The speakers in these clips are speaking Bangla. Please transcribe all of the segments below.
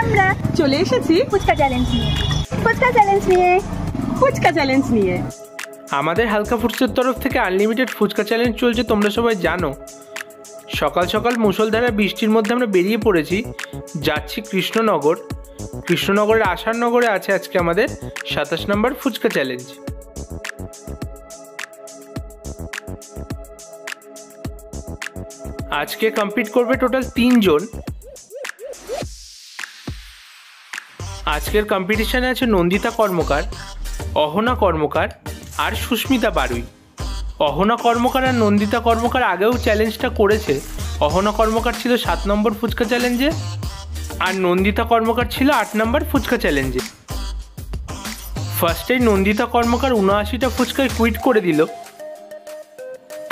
আমরা চলে এসেছি ফুচকা চ্যালেঞ্জ নিয়ে আমাদের হালকা ফুডসের তরফ থেকে আনলিমিটেড ফুচকা চ্যালেঞ্জ চলছে, তোমরা সবাই জানো। সকাল সকাল মুষলধারা বৃষ্টির মধ্যে আমরা বেরিয়ে পড়েছি, যাচ্ছি কৃষ্ণনগরের আশার নগরে আছে আজকে আমাদের 27 নম্বর ফুচকা চ্যালেঞ্জ। আজকে কমপ্লিট করবে টোটাল 3 জন। আজকের কম্পিটিশনে আছে নন্দিতা কর্মকার, অহনা কর্মকার আর সুস্মিতা বারুই। অহনা কর্মকার আর নন্দিতা কর্মকার আগেও চ্যালেঞ্জটা করেছে। অহনা কর্মকার ছিল 7 নম্বর ফুচকা চ্যালেঞ্জে আর নন্দিতা কর্মকার ছিল 8 নম্বর ফুচকা চ্যালেঞ্জে। ফার্স্টেই নন্দিতা কর্মকার 79টা ফুচকায় কুইট করে দিল,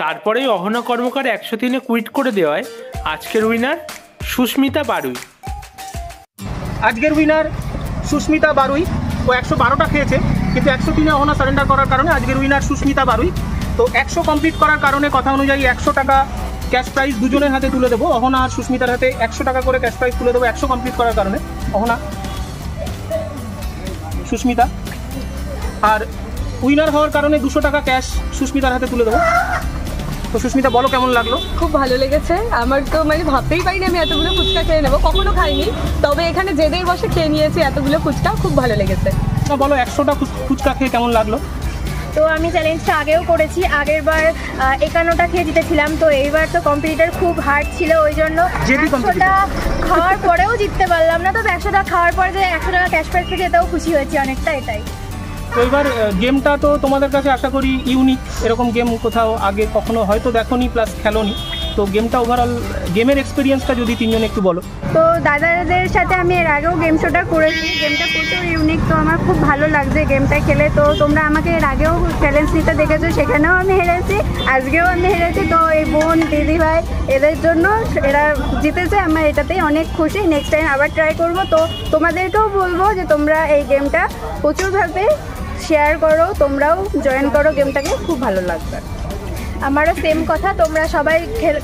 তারপরেই অহনা কর্মকার 103-এ কুইট করে দেওয়ায় আজকের উইনার সুস্মিতা বারুই। আজকের উইনার সুস্মিতা বারুই। ও 112টা খেয়েছে, কিন্তু 103-এ অহনা সারেন্ডার করার কারণে আজকের উইনার সুস্মিতা বারুই। তো 100 কমপ্লিট করার কারণে কথা অনুযায়ী 100 টাকা ক্যাশ প্রাইজ দুজনের হাতে তুলে দেবো। অহনা আর সুস্মিতার হাতে 100 টাকা করে ক্যাশ প্রাইজ তুলে দেবো 100 কমপ্লিট করার কারণে। অহনা, সুস্মিতা। আর উইনার হওয়ার কারণে 200 টাকা ক্যাশ সুস্মিতার হাতে তুলে দেবো। তো সুস্মিতা, বলো কেমন লাগলো? খুব ভালো লেগেছে। আমার তো ভাবতেই পারিনি আমি এতগুলো ফুচকা খেয়ে নেবো, কখনো খাইনি। তবে এখানে যেদের বসে খেয়ে নিয়েছি এতগুলো ফুচকা, খুব ভালো লেগেছে। বলো 100টা ফুচকা খেয়ে কেমন লাগলো? তো আমি চ্যালেঞ্জটা আগেও করেছি, আগের বার 51টা খেয়ে জিতেছিলাম। তো এইবার তো কম্পিটিটর খুব হার্ড ছিল, ওই জন্য 100টা খাওয়ার পরেও জিততে পারলাম না। তবে 100টা খাওয়ার পরে যে 100 টাকা ক্যাশ প্রাইজ পেয়েছি এটাও খুশি হয়েছি অনেকটা। এটাই তো এবার গেমটা তো তোমাদের কাছে আশা করি ইউনিক, এরকম গেম কোথাও আগে কখনো হয়তো দেখোনি প্লাস খেলোনি। তো গেমটা ওভারঅল গেমের এক্সপিরিয়েন্সটা যদি তিনজন একটু বলো। তো দাদাদের সাথে আমি এর আগেও গেম শোটা করেছি, গেমটা প্রচুর ইউনিক। তো আমার খুব ভালো লাগছে গেমটা খেলে। তো তোমরা আমাকে এর আগেও চ্যালেঞ্জ নিতে দেখেছো, সেখানেও আমি হেরেছি, আজকেও আমি হেরেছি। তো এই বোন দিদি ভাই এদের জন্য এরা জিতেছে, আমার এটাতেই অনেক খুশি। নেক্সট টাইম আবার ট্রাই করবো। তো তোমাদেরকেও বলবো যে তোমরা এই গেমটা প্রচুরভাবে শেয়ার করো, তোমরাও জয়েন করো গেমটাকে, খুব ভালো লাগবে। আমারও সেম কথা, তোমরা সবাই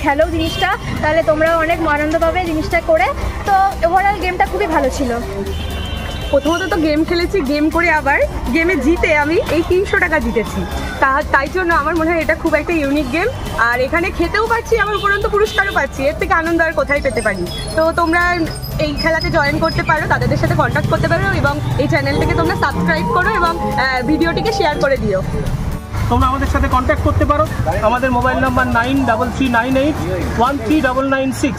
খেলো জিনিসটা, তাহলে তোমরাও অনেক আনন্দ পাবে জিনিসটা করে। তো ওভারঅল গেমটা খুবই ভালো ছিল। প্রথমত তো গেম খেলেছি, গেম করে আবার গেমে জিতে আমি এই 300 টাকা জিতেছি। তাই জন্য আমার মনে হয় এটা খুব একটা ইউনিক গেম। আর এখানে খেতেও পাচ্ছি, আমার উপরন্ত পুরস্কারও পাচ্ছি। এর থেকে আনন্দ আর কোথায় পেতে পারি। তো তোমরা এই খেলাতে জয়েন করতে পারো, তাদের সাথে কন্ট্যাক্ট করতে পারো এবং এই চ্যানেলটাকে তোমরা সাবস্ক্রাইব করো এবং ভিডিওটিকে শেয়ার করে দিও। তোমরা আমাদের সাথে কন্ট্যাক্ট করতে পারো। আমাদের মোবাইল নাম্বার 9339813996।